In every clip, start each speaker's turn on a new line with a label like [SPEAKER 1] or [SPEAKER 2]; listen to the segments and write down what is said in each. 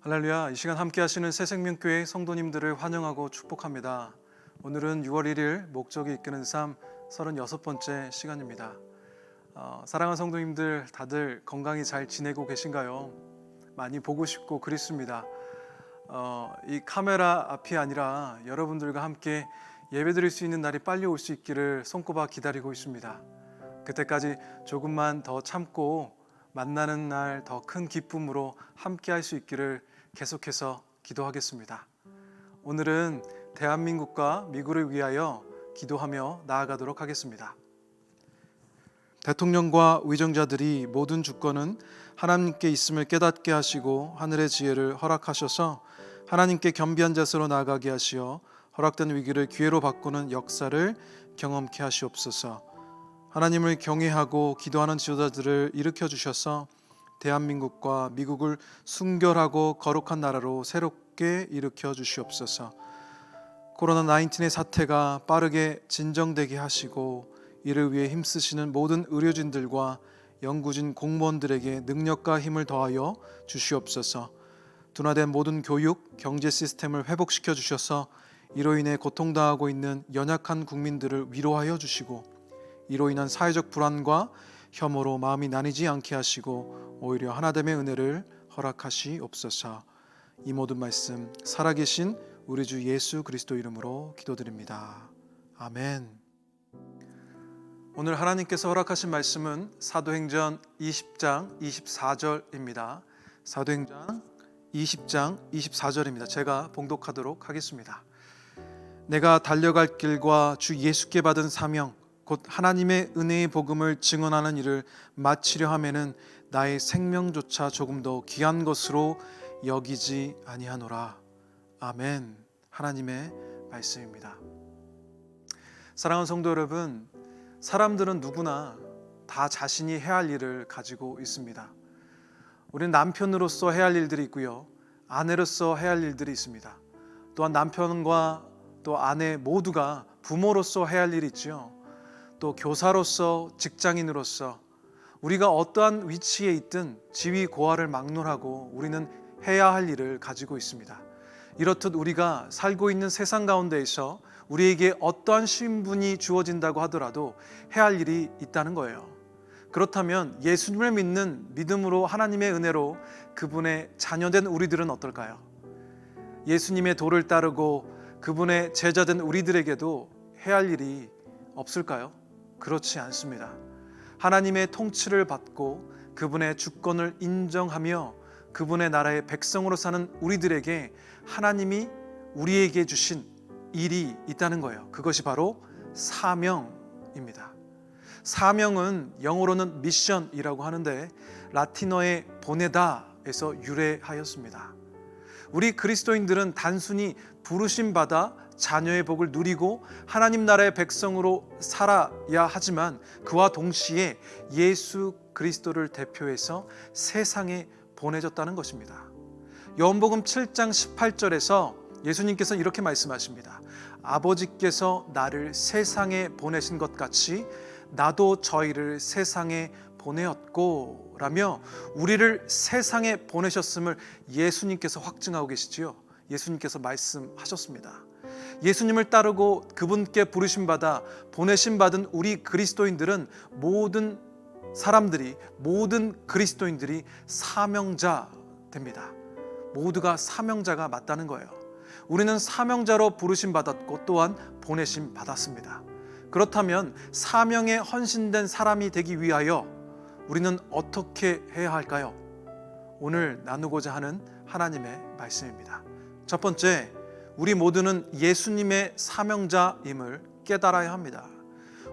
[SPEAKER 1] 할렐루야, 이 시간 함께 하시는 새생명교회 성도님들을 환영하고 축복합니다. 오늘은 6월 1일 목적이 이끄는 삶 36번째 시간입니다. 사랑하는 성도님들, 다들 건강히 잘 지내고 계신가요? 많이 보고 싶고 그립습니다. 이 카메라 앞이 아니라 여러분들과 함께 예배드릴 수 있는 날이 빨리 올 수 있기를 손꼽아 기다리고 있습니다. 그때까지 조금만 더 참고 만나는 날 더 큰 기쁨으로 함께 할 수 있기를 계속해서 기도하겠습니다. 오늘은 대한민국과 미국을 위하여 기도하며 나아가도록 하겠습니다. 대통령과 위정자들이 모든 주권은 하나님께 있음을 깨닫게 하시고 하늘의 지혜를 허락하셔서 하나님께 겸비한 자세로 나아가게 하시어 허락된 위기를 기회로 바꾸는 역사를 경험케 하시옵소서. 하나님을 경외하고 기도하는 지도자들을 일으켜 주셔서 대한민국과 미국을 순결하고 거룩한 나라로 새롭게 일으켜 주시옵소서. 코로나19의 사태가 빠르게 진정되게 하시고 이를 위해 힘쓰시는 모든 의료진들과 연구진 공무원들에게 능력과 힘을 더하여 주시옵소서. 둔화된 모든 교육, 경제 시스템을 회복시켜 주셔서 이로 인해 고통당하고 있는 연약한 국민들을 위로하여 주시고 이로 인한 사회적 불안과 혐오로 마음이 나뉘지 않게 하시고 오히려 하나됨의 은혜를 허락하시옵소서. 이 모든 말씀 살아계신 우리 주 예수 그리스도 이름으로 기도드립니다. 아멘. 오늘 하나님께서 허락하신 말씀은 사도행전 20장 24절입니다. 사도행전 20장 24절입니다. 제가 봉독하도록 하겠습니다. 내가 달려갈 길과 주 예수께 받은 사명 곧 하나님의 은혜의 복음을 증언하는 일을 마치려 하면은 나의 생명조차 조금 더 귀한 것으로 여기지 아니하노라. 아멘. 하나님의 말씀입니다. 사랑하는 성도 여러분, 사람들은 누구나 다 자신이 해야 할 일을 가지고 있습니다. 우리는 남편으로서 해야 할 일들이 있고요, 아내로서 해야 할 일들이 있습니다. 또한 남편과 또 아내 모두가 부모로서 해야 할 일이 있죠. 또 교사로서, 직장인으로서 우리가 어떠한 위치에 있든 지위 고하를 막론하고 우리는 해야 할 일을 가지고 있습니다. 이렇듯 우리가 살고 있는 세상 가운데에서 우리에게 어떠한 신분이 주어진다고 하더라도 해야 할 일이 있다는 거예요. 그렇다면 예수님을 믿는 믿음으로 하나님의 은혜로 그분의 자녀된 우리들은 어떨까요? 예수님의 도를 따르고 그분의 제자된 우리들에게도 해야 할 일이 없을까요? 그렇지 않습니다. 하나님의 통치를 받고 그분의 주권을 인정하며 그분의 나라의 백성으로 사는 우리들에게 하나님이 우리에게 주신 일이 있다는 거예요. 그것이 바로 사명입니다. 사명은 영어로는 미션이라고 하는데 라틴어의 보내다에서 유래하였습니다. 우리 그리스도인들은 단순히 부르심 받아 자녀의 복을 누리고 하나님 나라의 백성으로 살아야 하지만 그와 동시에 예수 그리스도를 대표해서 세상에 보내졌다는 것입니다. 요한복음 7장 18절에서 예수님께서 이렇게 말씀하십니다. 아버지께서 나를 세상에 보내신 것 같이 나도 저희를 세상에 보내었고 라며 우리를 세상에 보내셨음을 예수님께서 확증하고 계시지요. 예수님께서 말씀하셨습니다. 예수님을 따르고 그분께 부르심받아 보내심받은 우리 그리스도인들은 모든 사람들이, 모든 그리스도인들이 사명자 됩니다. 모두가 사명자가 맞다는 거예요. 우리는 사명자로 부르심받았고 또한 보내심받았습니다. 그렇다면 사명에 헌신된 사람이 되기 위하여 우리는 어떻게 해야 할까요? 오늘 나누고자 하는 하나님의 말씀입니다. 첫 번째, 우리 모두는 예수님의 사명자임을 깨달아야 합니다.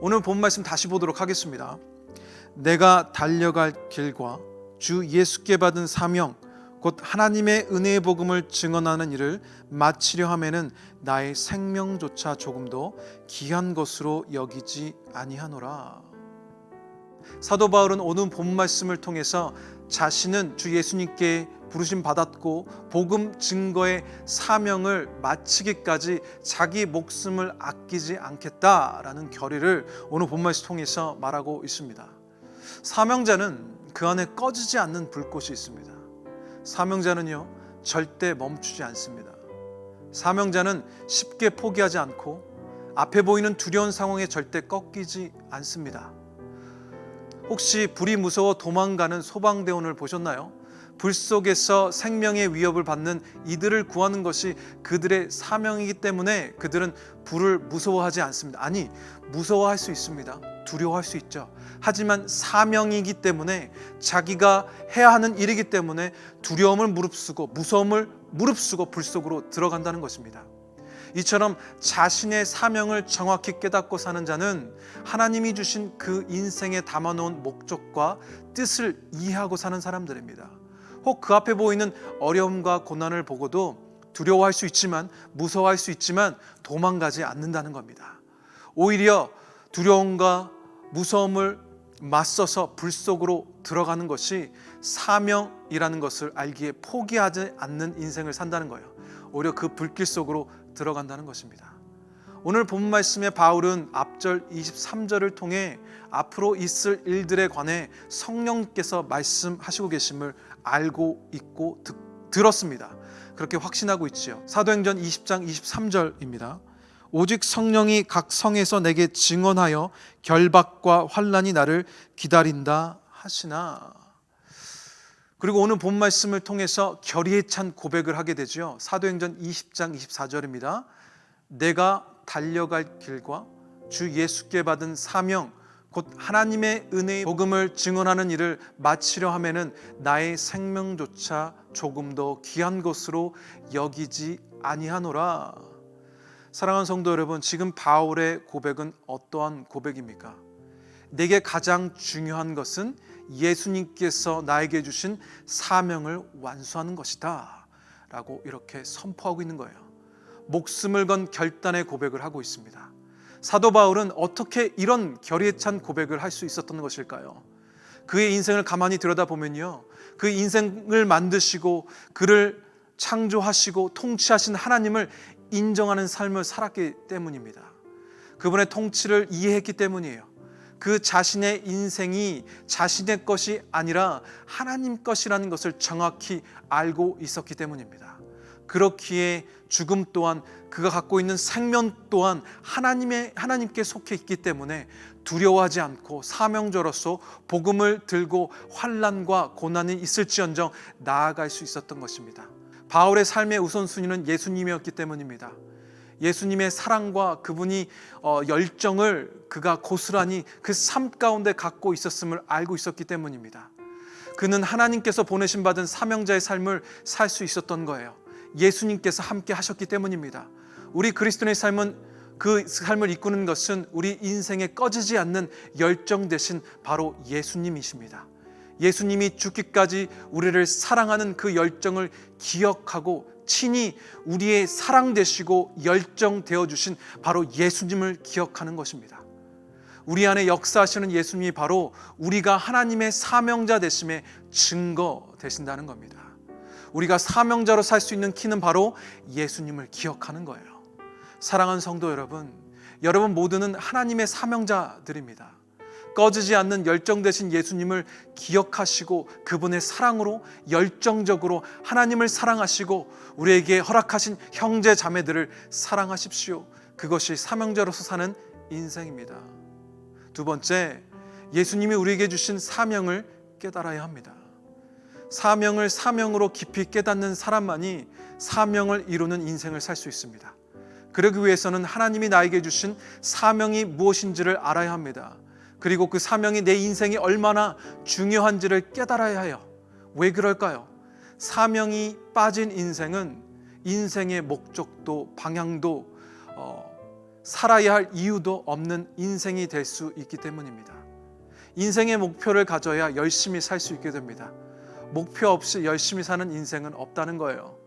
[SPEAKER 1] 오늘 본 말씀 다시 보도록 하겠습니다. 내가 달려갈 길과 주 예수께 받은 사명 곧 하나님의 은혜의 복음을 증언하는 일을 마치려 하면은 나의 생명조차 조금도 귀한 것으로 여기지 아니하노라. 사도 바울은 오늘 본 말씀을 통해서 자신은 주 예수님께 부르심 받았고 복음 증거의 사명을 마치기까지 자기 목숨을 아끼지 않겠다라는 결의를 오늘 본 말씀 통해서 말하고 있습니다. 사명자는 그 안에 꺼지지 않는 불꽃이 있습니다. 사명자는요, 절대 멈추지 않습니다. 사명자는 쉽게 포기하지 않고 앞에 보이는 두려운 상황에 절대 꺾이지 않습니다. 혹시 불이 무서워 도망가는 소방대원을 보셨나요? 불 속에서 생명의 위협을 받는 이들을 구하는 것이 그들의 사명이기 때문에 그들은 불을 무서워하지 않습니다. 아니, 무서워할 수 있습니다. 두려워할 수 있죠. 하지만 사명이기 때문에, 자기가 해야 하는 일이기 때문에 두려움을 무릅쓰고 무서움을 무릅쓰고 불 속으로 들어간다는 것입니다. 이처럼 자신의 사명을 정확히 깨닫고 사는 자는 하나님이 주신 그 인생에 담아놓은 목적과 뜻을 이해하고 사는 사람들입니다. 혹 그 앞에 보이는 어려움과 고난을 보고도 두려워할 수 있지만, 무서워할 수 있지만 도망가지 않는다는 겁니다. 오히려 두려움과 무서움을 맞서서 불 속으로 들어가는 것이 사명이라는 것을 알기에 포기하지 않는 인생을 산다는 거예요. 오히려 그 불길 속으로 들어간다는 것입니다. 오늘 본 말씀의 바울은 앞절 23절을 통해 앞으로 있을 일들에 관해 성령께서 말씀하시고 계심을 알고 있고 들었습니다. 그렇게 확신하고 있지요. 사도행전 20장 23절입니다. 오직 성령이 각 성에서 내게 증언하여 결박과 환난이 나를 기다린다 하시나. 그리고 오늘 본 말씀을 통해서 결의에 찬 고백을 하게 되죠. 사도행전 20장 24절입니다. 내가 달려갈 길과 주 예수께 받은 사명 곧 하나님의 은혜의 복음을 증언하는 일을 마치려 하면은 나의 생명조차 조금 더 귀한 것으로 여기지 아니하노라. 사랑하는 성도 여러분, 지금 바울의 고백은 어떠한 고백입니까? 내게 가장 중요한 것은 예수님께서 나에게 주신 사명을 완수하는 것이다 라고 이렇게 선포하고 있는 거예요. 목숨을 건 결단의 고백을 하고 있습니다. 사도 바울은 어떻게 이런 결의에 찬 고백을 할 수 있었던 것일까요? 그의 인생을 가만히 들여다보면요, 그 인생을 만드시고 그를 창조하시고 통치하신 하나님을 인정하는 삶을 살았기 때문입니다. 그분의 통치를 이해했기 때문이에요. 그 자신의 인생이 자신의 것이 아니라 하나님 것이라는 것을 정확히 알고 있었기 때문입니다. 그렇기에 죽음 또한, 그가 갖고 있는 생명 또한 하나님께 속해 있기 때문에 두려워하지 않고 사명자로서 복음을 들고 환난과 고난이 있을지언정 나아갈 수 있었던 것입니다. 바울의 삶의 우선순위는 예수님이었기 때문입니다. 예수님의 사랑과 그분이 열정을 그가 고스란히 그 삶 가운데 갖고 있었음을 알고 있었기 때문입니다. 그는 하나님께서 보내신 받은 사명자의 삶을 살 수 있었던 거예요. 예수님께서 함께 하셨기 때문입니다. 우리 그리스도인의 삶은, 그 삶을 이끄는 것은 우리 인생에 꺼지지 않는 열정 대신 바로 예수님이십니다. 예수님이 죽기까지 우리를 사랑하는 그 열정을 기억하고 친히 우리의 사랑 되시고 열정 되어주신 바로 예수님을 기억하는 것입니다. 우리 안에 역사하시는 예수님이 바로 우리가 하나님의 사명자 되심의 증거 되신다는 겁니다. 우리가 사명자로 살 수 있는 키는 바로 예수님을 기억하는 거예요. 사랑하는 성도 여러분, 여러분 모두는 하나님의 사명자들입니다. 꺼지지 않는 열정 되신 예수님을 기억하시고 그분의 사랑으로 열정적으로 하나님을 사랑하시고 우리에게 허락하신 형제 자매들을 사랑하십시오. 그것이 사명자로서 사는 인생입니다. 두 번째, 예수님이 우리에게 주신 사명을 깨달아야 합니다. 사명을 사명으로 깊이 깨닫는 사람만이 사명을 이루는 인생을 살 수 있습니다. 그러기 위해서는 하나님이 나에게 주신 사명이 무엇인지를 알아야 합니다. 그리고 그 사명이 내 인생이 얼마나 중요한지를 깨달아야 해요. 왜 그럴까요? 사명이 빠진 인생은 인생의 목적도 방향도 살아야 할 이유도 없는 인생이 될 수 있기 때문입니다. 인생의 목표를 가져야 열심히 살 수 있게 됩니다. 목표 없이 열심히 사는 인생은 없다는 거예요.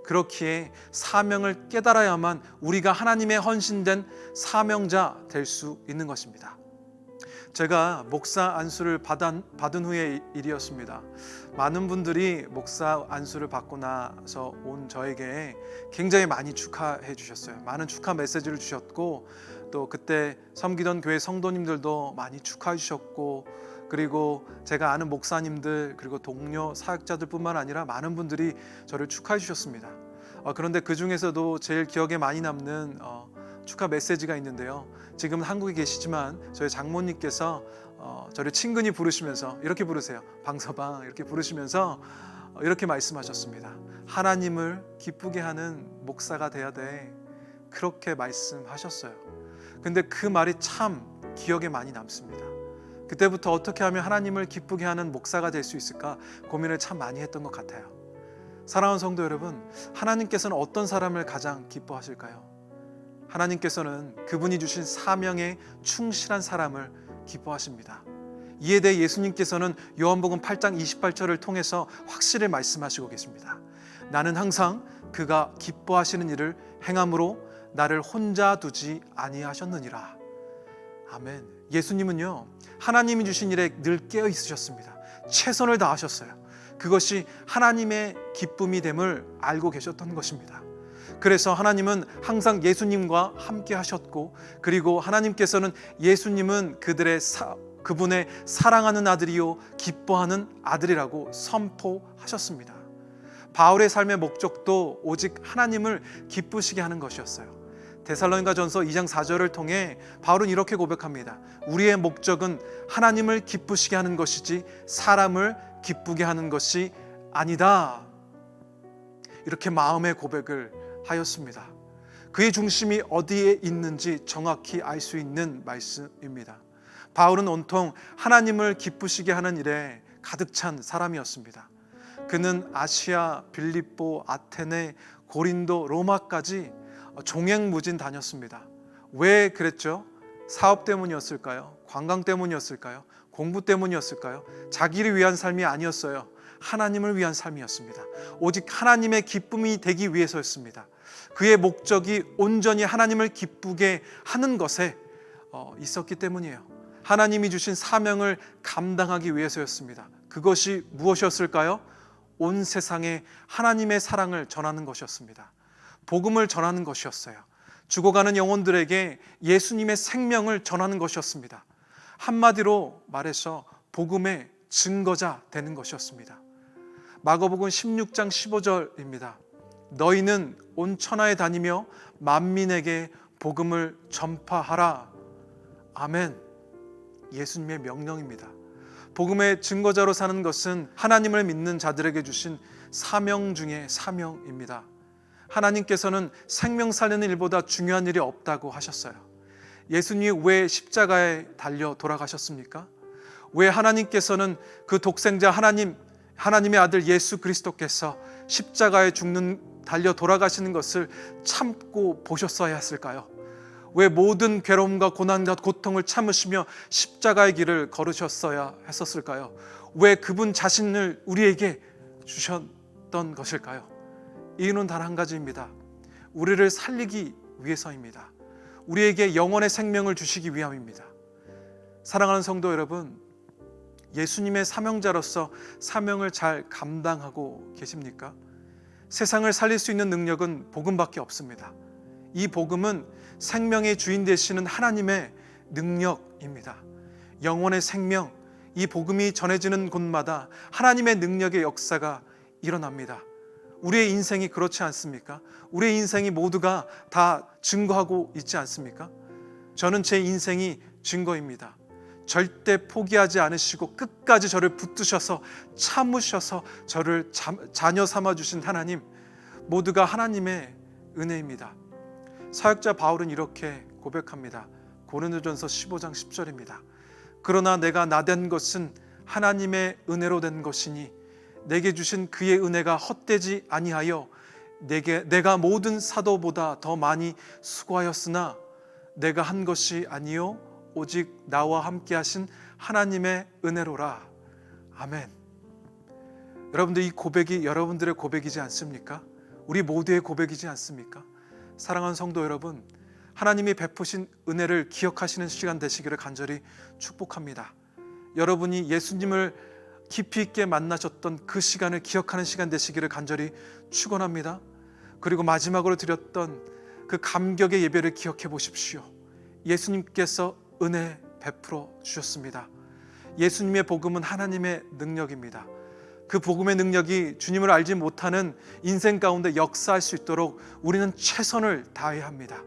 [SPEAKER 1] 그렇기에 사명을 깨달아야만 우리가 하나님의 헌신된 사명자 될 수 있는 것입니다. 제가 목사 안수를 받은 후의 일이었습니다. 많은 분들이 목사 안수를 받고 나서 온 저에게 굉장히 많이 축하해 주셨어요. 많은 축하 메시지를 주셨고, 또 그때 섬기던 교회 성도님들도 많이 축하해 주셨고, 그리고 제가 아는 목사님들, 그리고 동료 사역자들뿐만 아니라 많은 분들이 저를 축하해 주셨습니다. 그런데 그 중에서도 제일 기억에 많이 남는 축하 메시지가 있는데요. 지금 한국에 계시지만 저희 장모님께서 저를 친근히 부르시면서 이렇게 부르세요. 방서방 이렇게 부르시면서 이렇게 말씀하셨습니다. 하나님을 기쁘게 하는 목사가 돼야 돼. 그렇게 말씀하셨어요. 근데 그 말이 참 기억에 많이 남습니다. 그때부터 어떻게 하면 하나님을 기쁘게 하는 목사가 될 수 있을까 고민을 참 많이 했던 것 같아요. 사랑하는 성도 여러분, 하나님께서는 어떤 사람을 가장 기뻐하실까요? 하나님께서는 그분이 주신 사명에 충실한 사람을 기뻐하십니다. 이에 대해 예수님께서는 요한복음 8장 28절을 통해서 확실히 말씀하시고 계십니다. 나는 항상 그가 기뻐하시는 일을 행함으로 나를 혼자 두지 아니하셨느니라. 아멘. 예수님은요, 하나님이 주신 일에 늘 깨어 있으셨습니다. 최선을 다하셨어요. 그것이 하나님의 기쁨이 됨을 알고 계셨던 것입니다. 그래서 하나님은 항상 예수님과 함께 하셨고, 그리고 하나님께서는 예수님은 그분의 사랑하는 아들이요 기뻐하는 아들이라고 선포하셨습니다. 바울의 삶의 목적도 오직 하나님을 기쁘시게 하는 것이었어요. 데살로니가전서 2장 4절을 통해 바울은 이렇게 고백합니다. 우리의 목적은 하나님을 기쁘시게 하는 것이지 사람을 기쁘게 하는 것이 아니다. 이렇게 마음의 고백을 하였습니다. 그의 중심이 어디에 있는지 정확히 알 수 있는 말씀입니다. 바울은 온통 하나님을 기쁘시게 하는 일에 가득 찬 사람이었습니다. 그는 아시아, 빌립보, 아테네, 고린도, 로마까지 종횡무진 다녔습니다. 왜 그랬죠? 사업 때문이었을까요? 관광 때문이었을까요? 공부 때문이었을까요? 자기를 위한 삶이 아니었어요. 하나님을 위한 삶이었습니다. 오직 하나님의 기쁨이 되기 위해서였습니다. 그의 목적이 온전히 하나님을 기쁘게 하는 것에 있었기 때문이에요. 하나님이 주신 사명을 감당하기 위해서였습니다. 그것이 무엇이었을까요? 온 세상에 하나님의 사랑을 전하는 것이었습니다. 복음을 전하는 것이었어요. 죽어가는 영혼들에게 예수님의 생명을 전하는 것이었습니다. 한마디로 말해서 복음의 증거자 되는 것이었습니다. 마가복음 16장 15절입니다. 너희는 온 천하에 다니며 만민에게 복음을 전파하라. 아멘. 예수님의 명령입니다. 복음의 증거자로 사는 것은 하나님을 믿는 자들에게 주신 사명 중에 사명입니다. 하나님께서는 생명 살리는 일보다 중요한 일이 없다고 하셨어요. 예수님이 왜 십자가에 달려 돌아가셨습니까? 왜 하나님께서는 그 독생자 하나님의 아들 예수 그리스도께서 십자가에 달려 돌아가시는 것을 참고 보셨어야 했을까요? 왜 모든 괴로움과 고난과 고통을 참으시며 십자가의 길을 걸으셨어야 했었을까요? 왜 그분 자신을 우리에게 주셨던 것일까요? 이유는 단 한 가지입니다. 우리를 살리기 위해서입니다. 우리에게 영원의 생명을 주시기 위함입니다. 사랑하는 성도 여러분, 예수님의 사명자로서 사명을 잘 감당하고 계십니까? 세상을 살릴 수 있는 능력은 복음밖에 없습니다. 이 복음은 생명의 주인 되시는 하나님의 능력입니다. 영원의 생명, 이 복음이 전해지는 곳마다 하나님의 능력의 역사가 일어납니다. 우리의 인생이 그렇지 않습니까? 우리의 인생이 모두가 다 증거하고 있지 않습니까? 저는 제 인생이 증거입니다. 절대 포기하지 않으시고 끝까지 저를 붙드셔서 참으셔서 저를 자녀 삼아주신 하나님, 모두가 하나님의 은혜입니다. 사역자 바울은 이렇게 고백합니다. 고린도전서 15장 10절입니다. 그러나 내가 나된 것은 하나님의 은혜로 된 것이니 내게 주신 그의 은혜가 헛되지 아니하여 내가 모든 사도보다 더 많이 수고하였으나 내가 한 것이 아니요 오직 나와 함께 하신 하나님의 은혜로라. 아멘. 여러분들, 이 고백이 여러분들의 고백이지 않습니까? 우리 모두의 고백이지 않습니까? 사랑하는 성도 여러분, 하나님이 베푸신 은혜를 기억하시는 시간 되시기를 간절히 축복합니다. 여러분이 예수님을 깊이 있게 만나셨던 그 시간을 기억하는 시간 되시기를 간절히 축원합니다. 그리고 마지막으로 드렸던 그 감격의 예배를 기억해 보십시오. 예수님께서 은혜 베풀어 주셨습니다. 예수님의 복음은 하나님의 능력입니다. 그 복음의 능력이 주님을 알지 못하는 인생 가운데 역사할 수 있도록 우리는 최선을 다해야 합니다.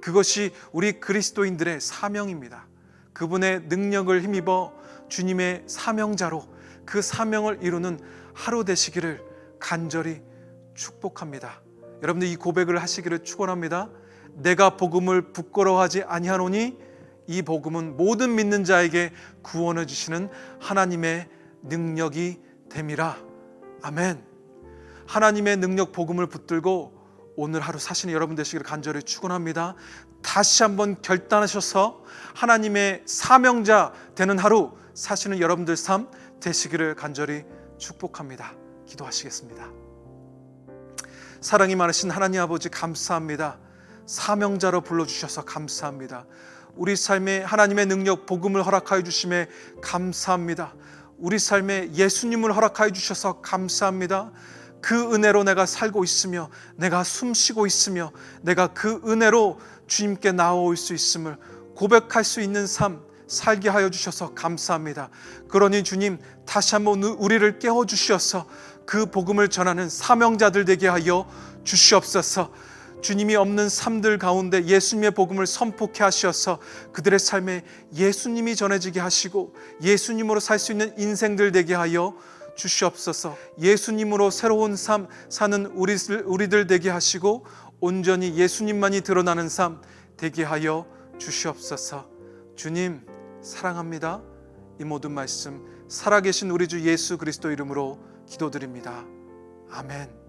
[SPEAKER 1] 그것이 우리 그리스도인들의 사명입니다. 그분의 능력을 힘입어 주님의 사명자로 그 사명을 이루는 하루 되시기를 간절히 축복합니다. 여러분들 이 고백을 하시기를 축원합니다. 내가 복음을 부끄러워하지 아니하노니 이 복음은 모든 믿는 자에게 구원을 주시는 하나님의 능력이 됨이라. 아멘. 하나님의 능력 복음을 붙들고 오늘 하루 사시는 여러분 되시기를 간절히 축원합니다. 다시 한번 결단하셔서 하나님의 사명자 되는 하루 사시는 여러분들 삶 되시기를 간절히 축복합니다. 기도하시겠습니다. 사랑이 많으신 하나님 아버지 감사합니다. 사명자로 불러주셔서 감사합니다. 우리 삶에 하나님의 능력 복음을 허락하여 주심에 감사합니다. 우리 삶에 예수님을 허락하여 주셔서 감사합니다. 그 은혜로 내가 살고 있으며 내가 숨쉬고 있으며 내가 그 은혜로 주님께 나아올 수 있음을 고백할 수 있는 삶 살게 하여 주셔서 감사합니다. 그러니 주님 다시 한번 우리를 깨워주셔서 그 복음을 전하는 사명자들 되게 하여 주시옵소서. 주님이 없는 삶들 가운데 예수님의 복음을 선포케 하셔서 그들의 삶에 예수님이 전해지게 하시고 예수님으로 살 수 있는 인생들 되게 하여 주시옵소서. 예수님으로 새로운 삶 사는 우리들 되게 하시고 온전히 예수님만이 드러나는 삶 되게 하여 주시옵소서. 주님 사랑합니다. 이 모든 말씀 살아계신 우리 주 예수 그리스도 이름으로 기도드립니다. 아멘.